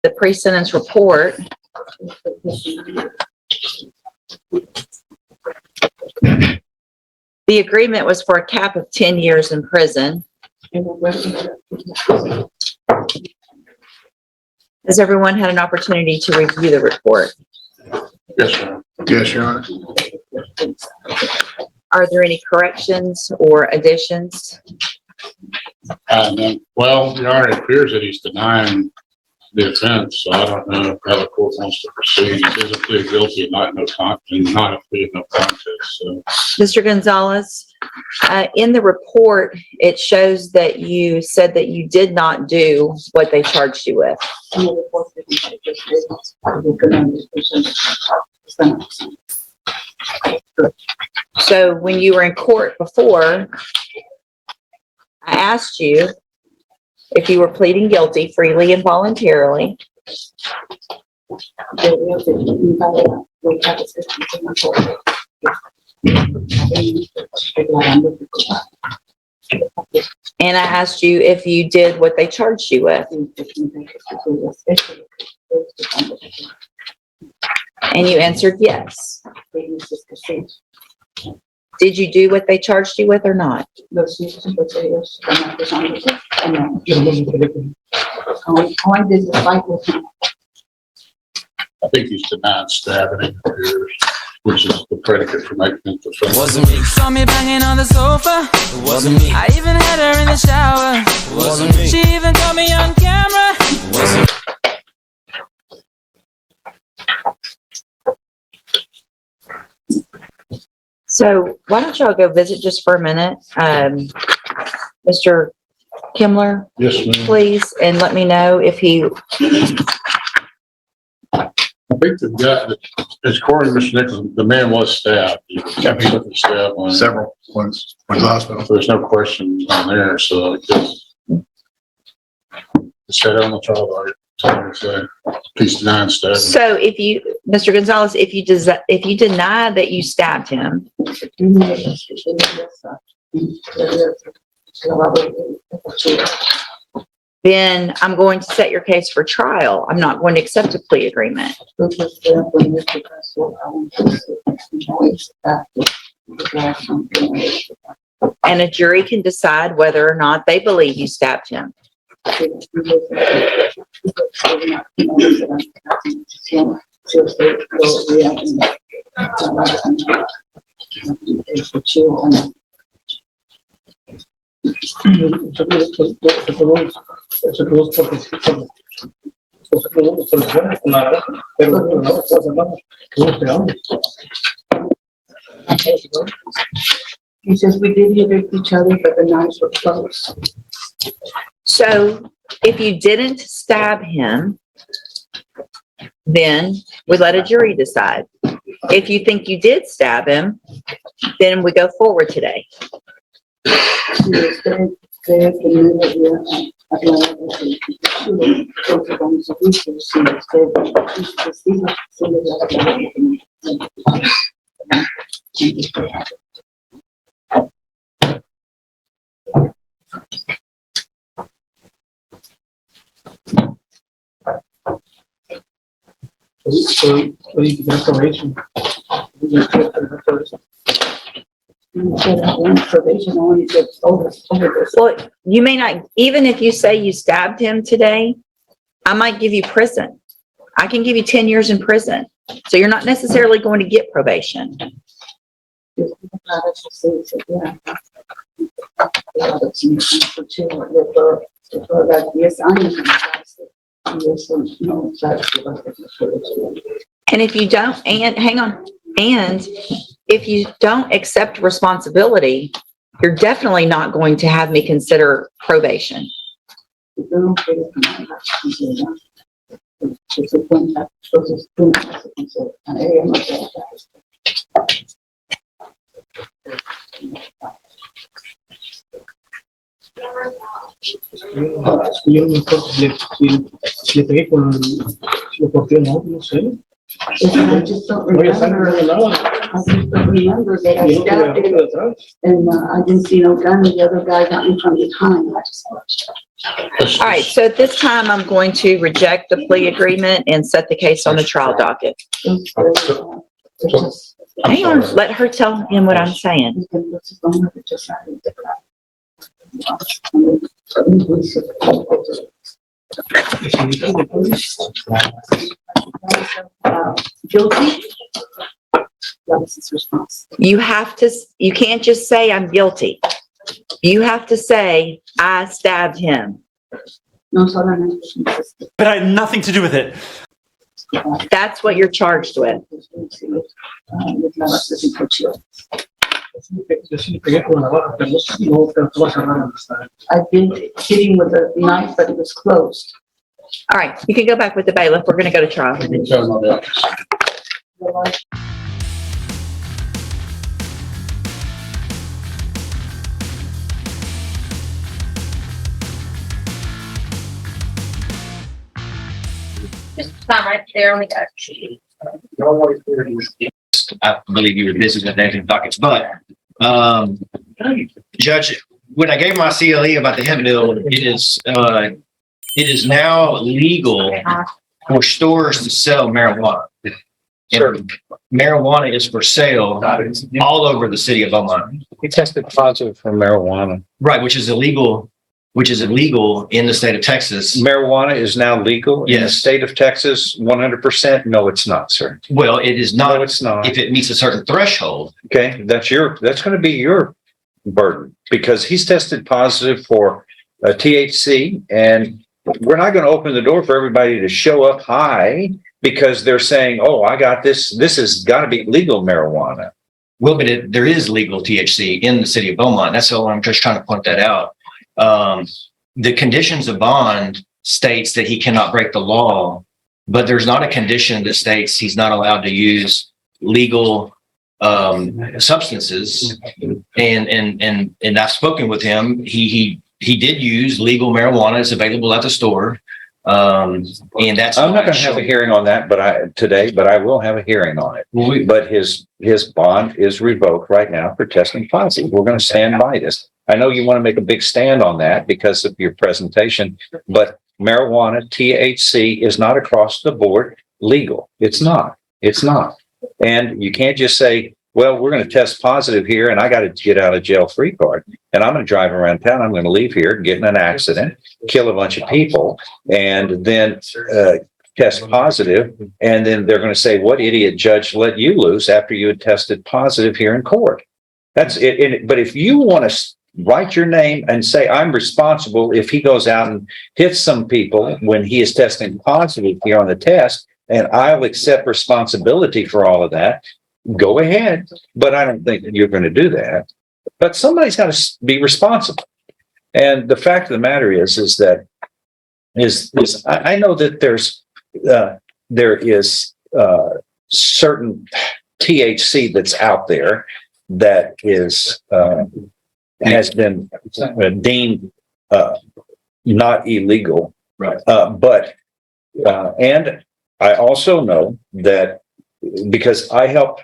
the pre-sentence report. The agreement was for a cap of 10 years in prison. Has everyone had an opportunity to review the report? Yes, sir. Yes, Your Honor. Are there any corrections or additions? Well, Your Honor, it appears that he's denying the offense, so I don't know how the court wants to proceed. He doesn't plead guilty and not a plea of no contest. So, Mr. Gonzalez, in the report, it shows that you said that you did not do what they charged you with. So when you were in court before, I asked you if you were pleading guilty freely and voluntarily. And I asked you if you did what they charged you with. And you answered yes. Did you do what they charged you with or not? I think he's denied stabbing him, which is the predicate for making it the offense. Wasn't me. Saw me banging on the sofa. It wasn't me. I even had her in the shower. It wasn't me. She even caught me on camera. It wasn't me. So why don't y'all go visit just for a minute, Mr. Kimler, Yes, ma'am. please, and let me know if he. I think the guy, as according to Mr. Nichols, the man was stabbed. He kept getting stabbed on Several ones. Went to the hospital. There's no question on there, so just said on the trial, like, he's denying stabbing. So if you, Mr. Gonzalez, if you deny that you stabbed him, then I'm going to set your case for trial. I'm not going to accept a plea agreement. And a jury can decide whether or not they believe you stabbed him. He says we did hit each other, but the knives were close. So if you didn't stab him, then we let a jury decide. If you think you did stab him, then we go forward today. Well, you may not, even if you say you stabbed him today, I might give you prison. I can give you 10 years in prison. So you're not necessarily going to get probation. And if you don't, and hang on, and if you don't accept responsibility, you're definitely not going to have me consider probation. Le pegué con lo corté, no sé. I just don't remember, I just don't remember that I stabbed it, and I didn't see no gun, the other guy got me from behind. I just. All right, so at this time, I'm going to reject the plea agreement and set the case on the trial docket. Hang on, let her tell him what I'm saying. Guilty? That was his response. You can't just say I'm guilty. You have to say, I stabbed him. No, so then But I had nothing to do with it. That's what you're charged with. I've been hitting with a knife, but it was closed. All right, you can go back with the bailiff. We're going to go to trial. Just time right there on the go. I believe you were busy with anything dockets, but, Judge, when I gave my CLE about the hemp bill, it is now legal for stores to sell marijuana. And marijuana is for sale all over the city of Beaumont. He tested positive for marijuana. Right, which is illegal in the state of Texas. Marijuana is now legal in the Yes. state of Texas, 100%? No, it's not, sir. Well, it is No, not it's not. if it meets a certain threshold. Okay, that's going to be your burden because he's tested positive for THC, and we're not going to open the door for everybody to show up high because they're saying, oh, I got this. This has got to be legal marijuana. Well, but there is legal THC in the city of Beaumont. That's all. I'm just trying to point that out. The conditions of bond states that he cannot break the law, but there's not a condition that states he's not allowed to use legal substances. And I've spoken with him. He did use legal marijuana. It's available at the store. And that's. I'm not going to have a hearing on that, but I will have a hearing on it. But his bond is revoked right now for testing positive. We're going to stand by this. I know you want to make a big stand on that because of your presentation, but marijuana, THC is not across the board legal. It's not. It's not. And you can't just say, well, we're going to test positive here and I got to get out of jail free card and I'm going to drive around town. I'm going to leave here, get in an accident, kill a bunch of people, and then test positive. And then they're going to say, what idiot judge let you loose after you had tested positive here in court? That's it. But if you want to write your name and say, I'm responsible if he goes out and hits some people when he is testing positive here on the test, and I'll accept responsibility for all of that, go ahead. But I don't think that you're going to do that. But somebody's got to be responsible. And the fact of the matter is that I know that there is certain THC that's out there that is has been deemed not illegal, Right. But and I also know that because I helped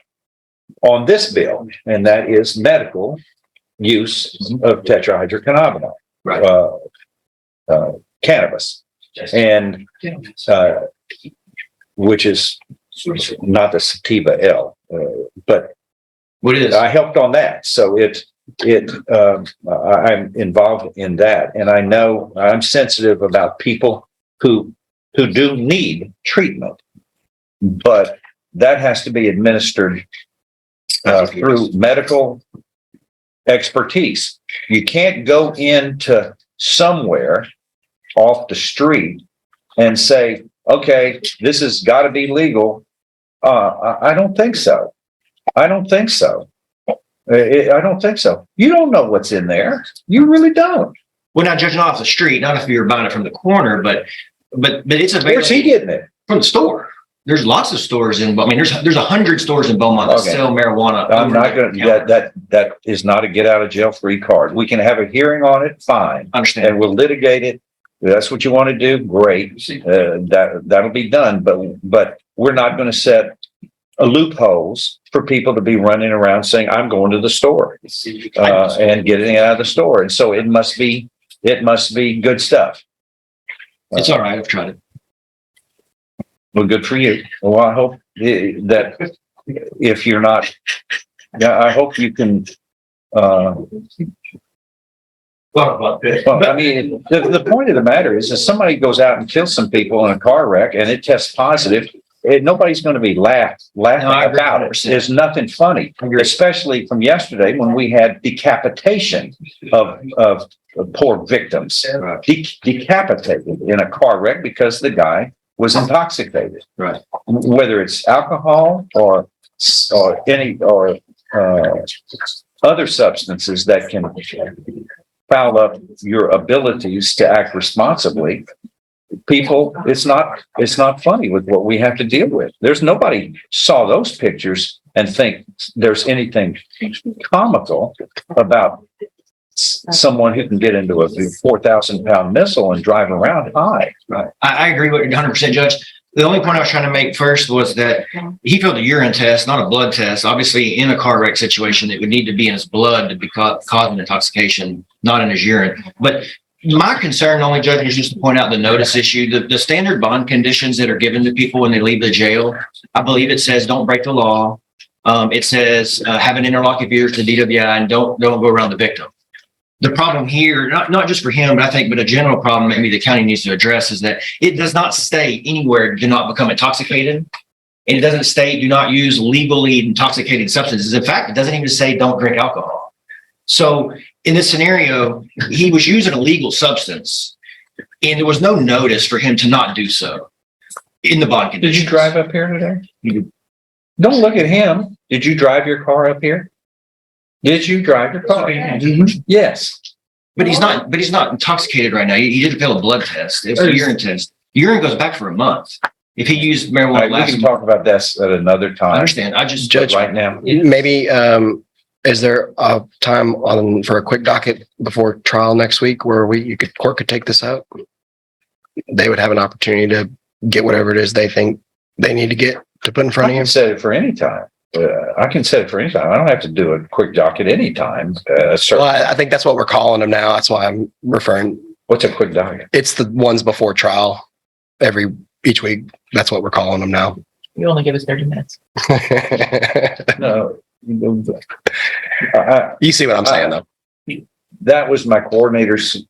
on this bill, and that is medical use of tetrahydrocannabinol, Right. Cannabis, and which is not the sativa L, but What is? I helped on that. So I'm involved in that. And I know I'm sensitive about people who do need treatment, but that has to be administered through medical expertise. You can't go into somewhere off the street and say, okay, this has got to be legal. I don't think so. I don't think so. You don't know what's in there. You really don't. Well, not judging off the street, not if you're buying it from the corner, but it's available. Where's he getting it? From the store. There's lots of stores there's 100 stores in Beaumont that Okay. sell marijuana. I'm not going to, that is not a get out of jail free card. We can have a hearing on it, fine. Understand. And we'll litigate it that's what you want to do, great. That'll be done, but we're not going to set loopholes for people to be running around saying, I'm going to the store, and getting out of the store. And so it must be good stuff. It's all right. I've tried it. Well, good for you. Well, I hope that if you're not, I hope you can, well, I mean, the point of the matter is, if somebody goes out and kills some people in a car wreck and it tests positive, nobody's going to be laughing about it. There's nothing funny, especially from yesterday when we had decapitation of poor victims, decapitated in a car wreck because the guy was intoxicated. Right. Whether it's alcohol or other substances that can foul up your abilities to act responsibly. People, it's not funny with what we have to deal with. There's nobody saw those pictures and think there's anything comical about someone who can get into a 4,000-pound missile and drive around high. Right. I agree with you 100%, Judge. The only point I was trying to make first was that he failed a urine test, not a blood test. Obviously, in a car wreck situation, it would need to be in his blood to be causing intoxication, not in his urine. But my concern, only, Judge, is just to point out the notice issue. The standard bond conditions that are given to people when they leave the jail, I believe it says don't break the law. It says have an interlocutor ears to DWI and don't go around the victim. The problem here, not just for him, but a general problem maybe the county needs to address is that it does not state anywhere do not become intoxicated. And it doesn't state do not use legally intoxicating substances. In fact, it doesn't even say don't drink alcohol. So in this scenario, he was using a legal substance and there was no notice for him to not do so in the bond conditions. Did you drive up here today? Don't look at him. Did you drive your car up here? Did you drive your car? Mm-hmm. Yes. But he's not intoxicated right now. He did fail a blood test. It's a urine test. Urine goes back for a month. If he used marijuana we can talk about this at another time. I understand. I just Judge, right now. Maybe, is there a time for a quick docket before trial next week where court could take this up? They would have an opportunity to get whatever it is they think they need to get to put in front of you. I can set it for any time. I can set it for any time. I don't have to do a quick docket anytime. Well, I think that's what we're calling them now. That's why I'm referring. What's a quick docket? It's the ones before trial each week. That's what we're calling them now. You only give us 30 minutes. No. You see what I'm saying, though. That was my coordinator's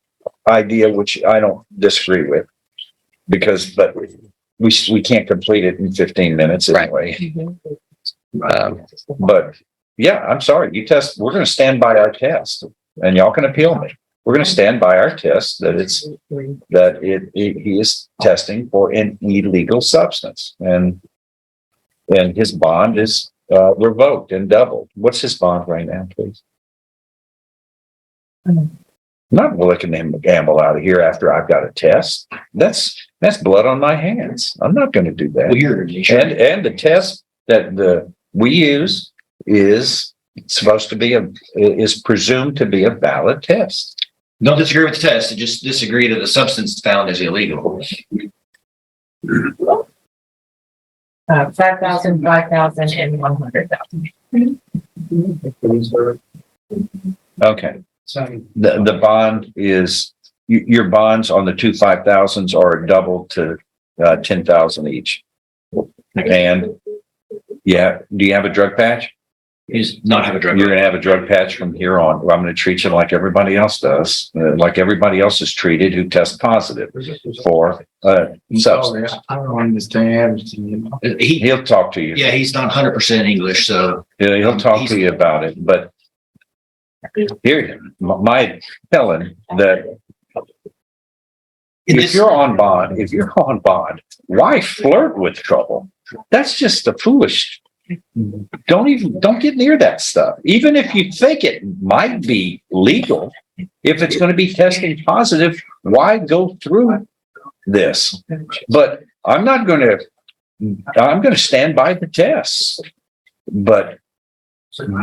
idea, which I don't disagree with, but we can't complete it in 15 minutes anyway. Mm-hmm. But yeah, I'm sorry. We're going to stand by our test, and y'all can appeal me. We're going to stand by our test that he is testing for an illegal substance, and his bond is revoked and doubled. What's his bond right now, please? I'm not looking him to gamble out of here after I've got a test. That's blood on my hands. I'm not going to do that. Weird. And the test that we use is presumed to be a valid test. Don't disagree with the test. Just disagree that the substance found is illegal. 5,000, 5,000, and 100,000. Okay. The bond is your bonds on the 2 5,000s are doubled to 10,000 each. And yeah, do you have a drug patch? He's not have a drug. You're going to have a drug patch from here on. I'm going to treat you like everybody else does, like everybody else is treated who tests positive for substance. I don't understand. He'll talk to you. Yeah, he's not 100% English, so Yeah, he'll talk to you about it. But here, my telling that if you're on bond, why flirt with trouble? That's just a foolish. Don't get near that stuff. Even if you think it might be legal, if it's going to be testing positive, why go through this? But I'm going to stand by the tests. But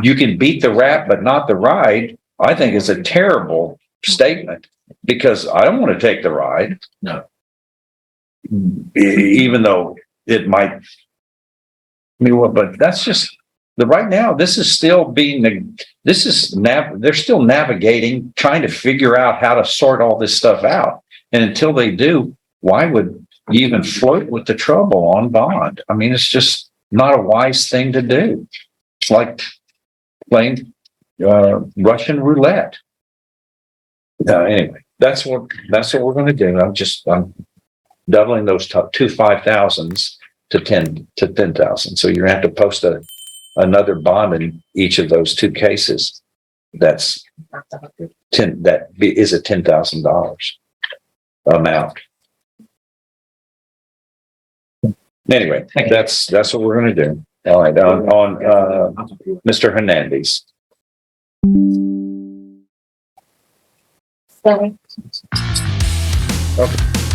you can beat the rap, but not the ride. I think is a terrible statement. because I don't want to take the ride. No. Even though it might. I mean, well, but that's just right now. This is still being. They're still navigating, trying to figure out how to sort all this stuff out. And until they do, why would you even flirt with the trouble on bond? I mean, it's just not a wise thing to do. It's like playing Russian roulette. Anyway, that's what we're going to do. I'm doubling those two 5,000s to 10,000. So you're going to have to post another bond in each of those two cases. That's that is a $10,000 amount. Anyway, that's what we're going to do. All right, on Mr. Hernandez. Sorry. Okay.